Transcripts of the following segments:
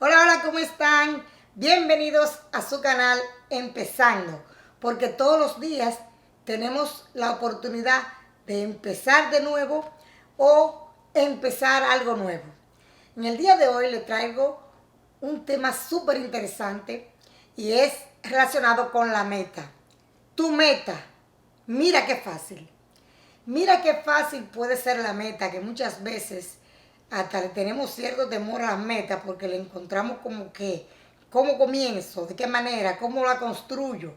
Hola, hola, ¿cómo están? Bienvenidos a su canal Empezando, porque todos los días tenemos la oportunidad de empezar de nuevo o empezar algo nuevo. En el día de hoy le traigo un tema súper interesante y es relacionado con la meta. Tu meta, mira qué fácil. Mira qué fácil puede ser la meta, que muchas veces hasta le tenemos cierto temor a las metas porque le encontramos como que, ¿cómo comienzo? ¿De qué manera? ¿Cómo la construyo?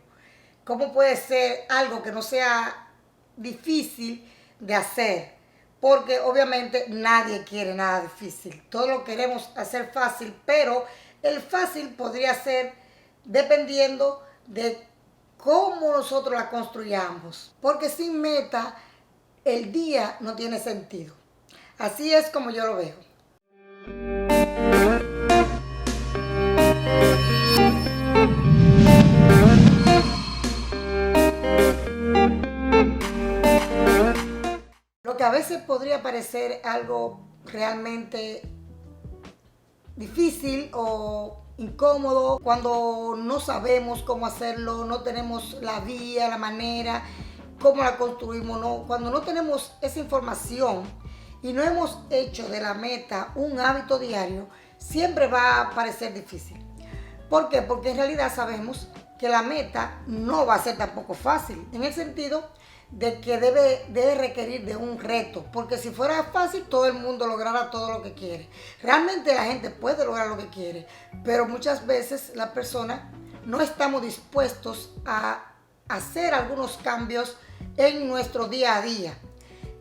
¿Cómo puede ser algo que no sea difícil de hacer? Porque obviamente nadie quiere nada difícil. Todos lo queremos hacer fácil, pero el fácil podría ser dependiendo de cómo nosotros la construyamos. Porque sin meta el día no tiene sentido. Así es como yo lo veo. Lo que a veces podría parecer algo realmente difícil o incómodo cuando no sabemos cómo hacerlo, no tenemos la vía, la manera, cómo la construimos, no, cuando no tenemos esa información y no hemos hecho de la meta un hábito diario, siempre va a parecer difícil. ¿Por qué? Porque en realidad sabemos que la meta no va a ser tampoco fácil, en el sentido de que debe requerir de un reto, porque si fuera fácil todo el mundo lograra todo lo que quiere. Realmente la gente puede lograr lo que quiere, pero muchas veces la persona no estamos dispuestos a hacer algunos cambios en nuestro día a día.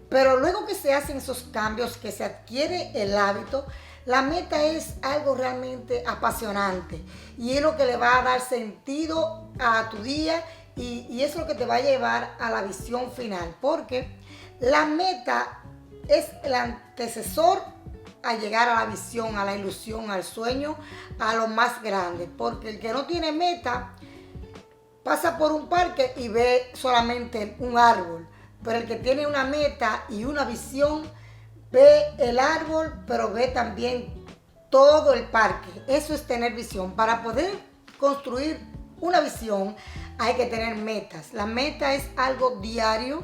Pero luego que se hacen esos cambios, que se adquiere el hábito, la meta es algo realmente apasionante y es lo que le va a dar sentido a tu día y es lo que te va a llevar a la visión final, porque la meta es el antecesor a llegar a la visión, a la ilusión, al sueño, a lo más grande, porque el que no tiene meta pasa por un parque y ve solamente un árbol, pero el que tiene una meta y una visión ve el árbol, pero ve también todo el parque. Eso es tener visión. Para poder construir una visión hay que tener metas. La meta es algo diario.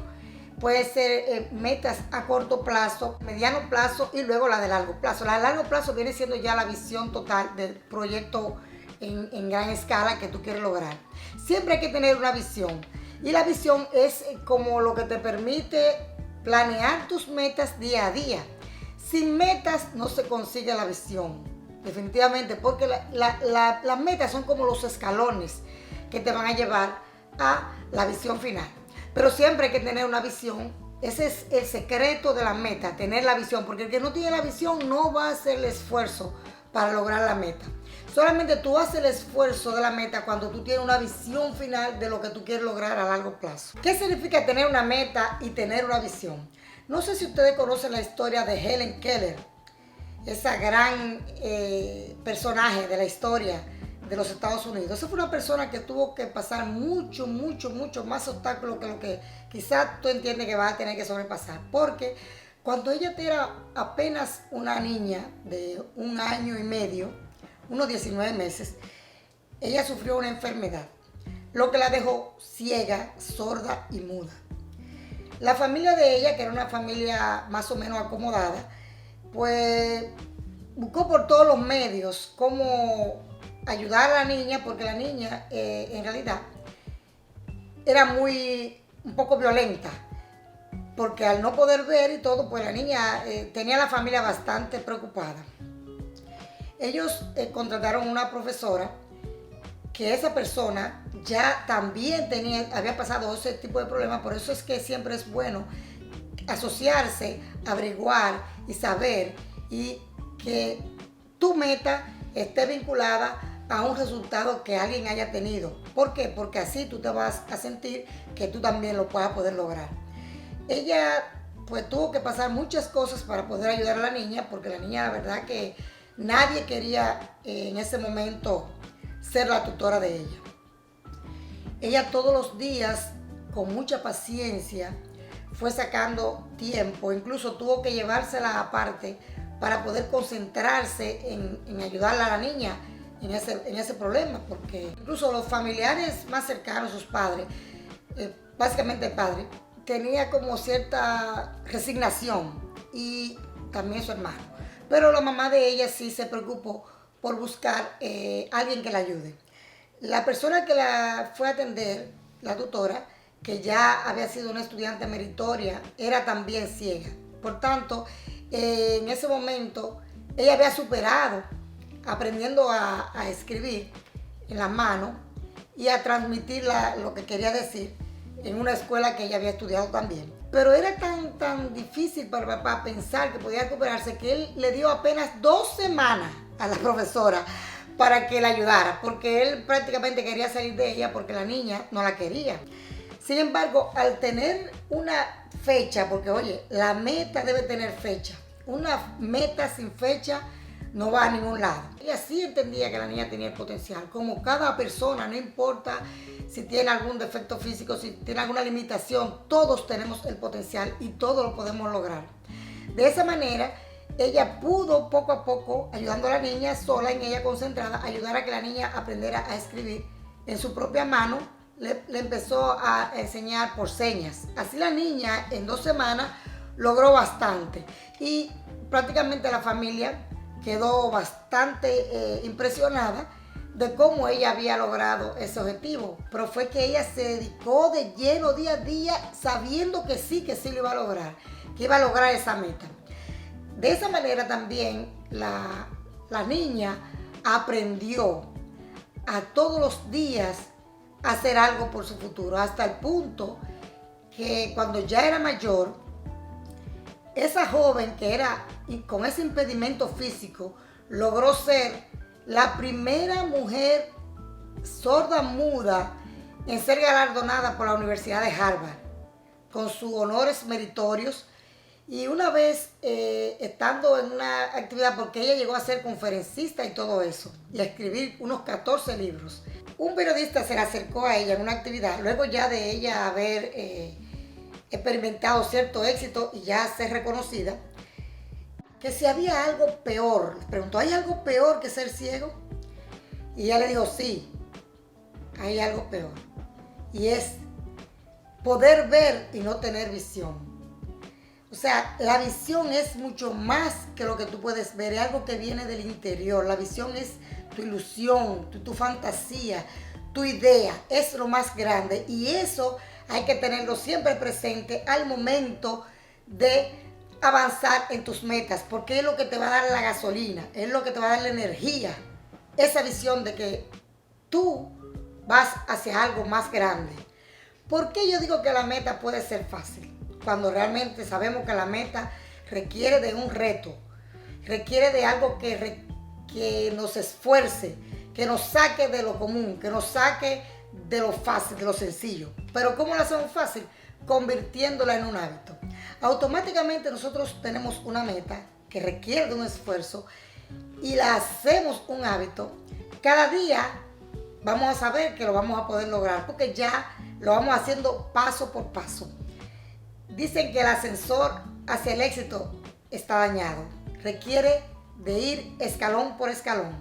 Puede ser metas a corto plazo, mediano plazo y luego la de largo plazo. La de largo plazo viene siendo ya la visión total del proyecto en gran escala que tú quieres lograr. Siempre hay que tener una visión. Y la visión es como lo que te permite planear tus metas día a día. Sin metas no se consigue la visión, definitivamente, porque las metas son como los escalones que te van a llevar a la visión final. Pero siempre hay que tener una visión. Ese es el secreto de la meta, tener la visión, porque el que no tiene la visión no va a hacer el esfuerzo para lograr la meta. Solamente tú haces el esfuerzo de la meta cuando tú tienes una visión final de lo que tú quieres lograr a largo plazo. ¿Qué significa tener una meta y tener una visión? No sé si ustedes conocen la historia de Helen Keller, esa gran personaje de la historia de los Estados Unidos. Esa fue una persona que tuvo que pasar mucho más obstáculos que lo que quizás tú entiendes que va a tener que sobrepasar. Porque cuando ella era apenas una niña de 1 año y medio, unos 19 meses, ella sufrió una enfermedad, lo que la dejó ciega, sorda y muda. La familia de ella, que era una familia más o menos acomodada, pues buscó por todos los medios cómo ayudar a la niña, porque la niña en realidad era un poco violenta, porque al no poder ver y todo, pues la niña tenía a la familia bastante preocupada. Ellos contrataron una profesora, que esa persona ya también había pasado ese tipo de problemas. Por eso es que siempre es bueno asociarse, averiguar y saber, y que tu meta esté vinculada a un resultado que alguien haya tenido. ¿Por qué? Porque así tú te vas a sentir que tú también lo puedas poder lograr. Ella pues tuvo que pasar muchas cosas para poder ayudar a la niña, porque la niña, la verdad que nadie quería en ese momento ser la tutora de ella. Ella todos los días, con mucha paciencia, fue sacando tiempo, incluso tuvo que llevársela aparte para poder concentrarse en ayudarle a la niña en ese problema, porque incluso los familiares más cercanos, sus padres, básicamente el padre, tenía como cierta resignación y también su hermano. Pero la mamá de ella sí se preocupó por buscar alguien que la ayude. La persona que la fue a atender, la tutora, que ya había sido una estudiante meritoria, era también ciega. Por tanto, en ese momento, ella había superado, aprendiendo a escribir en la mano y a transmitir lo que quería decir en una escuela que ella había estudiado también. Pero era tan difícil para papá pensar que podía recuperarse que él le dio apenas 2 semanas a la profesora para que la ayudara, porque él prácticamente quería salir de ella porque la niña no la quería. Sin embargo, al tener una fecha, porque oye, la meta debe tener fecha, una meta sin fecha no va a ningún lado. Ella sí entendía que la niña tenía el potencial, como cada persona, no importa si tiene algún defecto físico, si tiene alguna limitación, todos tenemos el potencial y todos lo podemos lograr. De esa manera, ella pudo poco a poco, ayudando a la niña sola, en ella concentrada, ayudar a que la niña aprendiera a escribir en su propia mano. Le empezó a enseñar por señas. Así la niña en 2 semanas logró bastante y prácticamente la familia quedó bastante impresionada de cómo ella había logrado ese objetivo. Pero fue que ella se dedicó de lleno día a día sabiendo que sí lo iba a lograr, que iba a lograr esa meta. De esa manera también la niña aprendió a todos los días a hacer algo por su futuro, hasta el punto que cuando ya era mayor, esa joven que era con ese impedimento físico logró ser la primera mujer sorda muda en ser galardonada por la Universidad de Harvard con sus honores meritorios. Y una vez estando en una actividad, porque ella llegó a ser conferencista y todo eso, y a escribir unos 14 libros, un periodista se le acercó a ella en una actividad, luego ya de ella haber experimentado cierto éxito y ya ser reconocida, que si había algo peor. Le preguntó, ¿hay algo peor que ser ciego? Y ella le dijo, sí, hay algo peor. Y es poder ver y no tener visión. O sea, la visión es mucho más que lo que tú puedes ver, es algo que viene del interior. La visión es tu ilusión, tu fantasía, tu idea, es lo más grande. Y eso hay que tenerlo siempre presente al momento de avanzar en tus metas, porque es lo que te va a dar la gasolina, es lo que te va a dar la energía. Esa visión de que tú vas hacia algo más grande. ¿Por qué yo digo que la meta puede ser fácil? Cuando realmente sabemos que la meta requiere de un reto, requiere de algo que nos esfuerce, que nos saque de lo común, que nos saque de lo fácil, de lo sencillo. Pero ¿cómo lo hacemos fácil? Convirtiéndola en un hábito. Automáticamente nosotros tenemos una meta que requiere de un esfuerzo y la hacemos un hábito. Cada día vamos a saber que lo vamos a poder lograr porque ya lo vamos haciendo paso por paso. Dicen que el ascensor hacia el éxito está dañado. Requiere de ir escalón por escalón.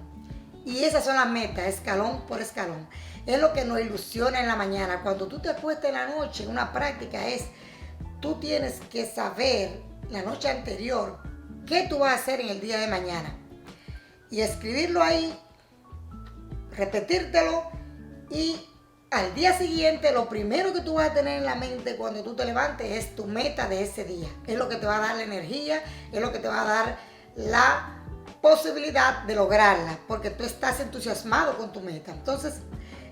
Y esas son las metas, escalón por escalón. Es lo que nos ilusiona en la mañana. Cuando tú te acuestas en la noche, una práctica es, tú tienes que saber la noche anterior qué tú vas a hacer en el día de mañana. Y escribirlo ahí, repetírtelo y al día siguiente lo primero que tú vas a tener en la mente cuando tú te levantes es tu meta de ese día. Es lo que te va a dar la energía, es lo que te va a dar la posibilidad de lograrla, porque tú estás entusiasmado con tu meta. Entonces,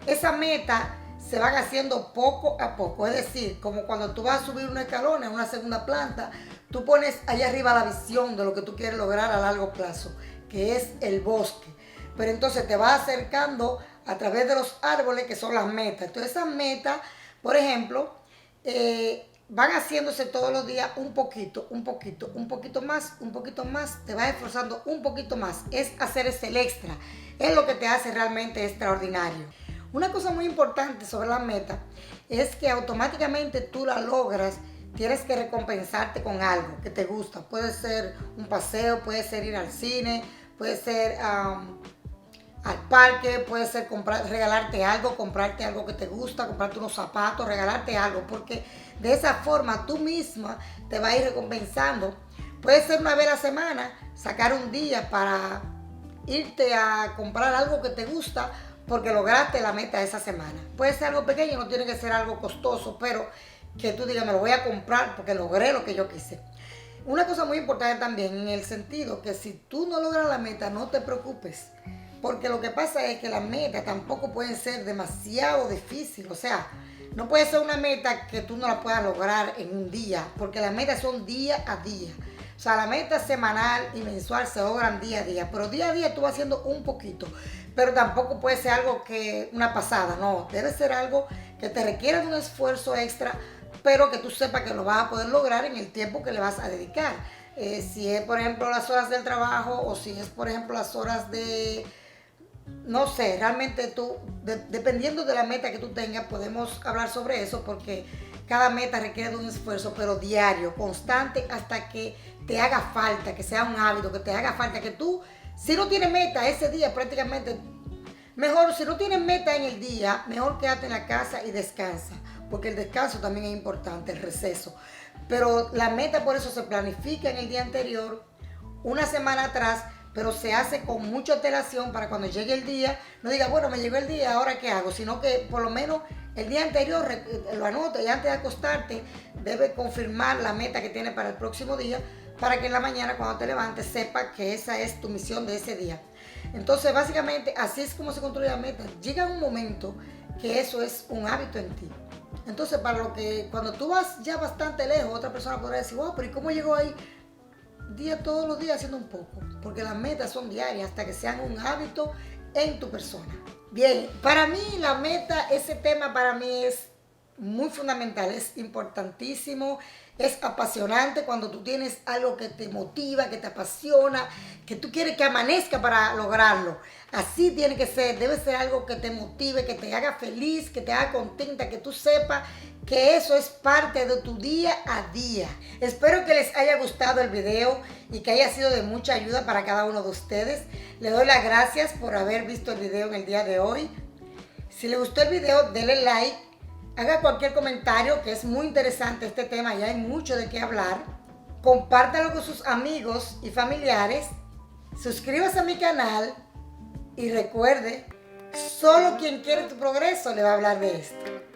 esa meta se van haciendo poco a poco. Es decir, como cuando tú vas a subir un escalón en una segunda planta, tú pones allá arriba la visión de lo que tú quieres lograr a largo plazo, que es el bosque. Pero entonces te vas acercando a través de los árboles, que son las metas. Entonces esas metas, por ejemplo, van haciéndose todos los días un poquito más, te vas esforzando un poquito más. Es hacer ese extra, es lo que te hace realmente extraordinario. Una cosa muy importante sobre la meta es que automáticamente tú la logras tienes que recompensarte con algo que te gusta. Puede ser un paseo, puede ser ir al cine, puede ser al parque, puede ser regalarte algo, comprarte algo que te gusta, comprarte unos zapatos, regalarte algo, porque de esa forma tú misma te vas a ir recompensando. Puede ser una vez a la semana, sacar un día para irte a comprar algo que te gusta porque lograste la meta de esa semana. Puede ser algo pequeño, no tiene que ser algo costoso, pero que tú digas, me lo voy a comprar porque logré lo que yo quise. Una cosa muy importante también en el sentido que si tú no logras la meta, no te preocupes. Porque lo que pasa es que las metas tampoco pueden ser demasiado difíciles. O sea, no puede ser una meta que tú no la puedas lograr en un día, porque las metas son día a día. O sea, la meta semanal y mensual se logran día a día, pero día a día tú vas haciendo un poquito. Pero tampoco puede ser algo que una pasada, no. Debe ser algo que te requiera de un esfuerzo extra, pero que tú sepas que lo vas a poder lograr en el tiempo que le vas a dedicar. Si es, por ejemplo, las horas del trabajo o si es, por ejemplo, las horas de no sé, realmente tú, dependiendo de la meta que tú tengas, podemos hablar sobre eso porque cada meta requiere de un esfuerzo, pero diario, constante, hasta que te haga falta, que sea un hábito, que te haga falta, que tú, si no tienes meta ese día prácticamente, mejor, si no tienes meta en el día, mejor quédate en la casa y descansa, porque el descanso también es importante, el receso. Pero la meta por eso se planifica en el día anterior, una semana atrás, pero se hace con mucha antelación para cuando llegue el día, no diga, bueno, me llegó el día, ¿ahora qué hago? Sino que por lo menos el día anterior lo anote y antes de acostarte debe confirmar la meta que tiene para el próximo día para que en la mañana cuando te levantes sepa que esa es tu misión de ese día. Entonces, básicamente, así es como se construye la meta. Llega un momento que eso es un hábito en ti. Entonces, para lo que cuando tú vas ya bastante lejos, otra persona podrá decir, wow, pero ¿y cómo llegó ahí? Todos los días haciendo un poco, porque las metas son diarias hasta que sean un hábito en tu persona. Bien, para mí la meta, ese tema para mí es muy fundamental, es importantísimo, es apasionante cuando tú tienes algo que te motiva, que te apasiona, que tú quieres que amanezca para lograrlo. Así tiene que ser, debe ser algo que te motive, que te haga feliz, que te haga contenta, que tú sepas que eso es parte de tu día a día. Espero que les haya gustado el video y que haya sido de mucha ayuda para cada uno de ustedes. Les doy las gracias por haber visto el video en el día de hoy. Si les gustó el video, denle like. Haga cualquier comentario, que es muy interesante este tema y hay mucho de qué hablar. Compártalo con sus amigos y familiares. Suscríbase a mi canal y recuerde, solo quien quiere tu progreso le va a hablar de esto.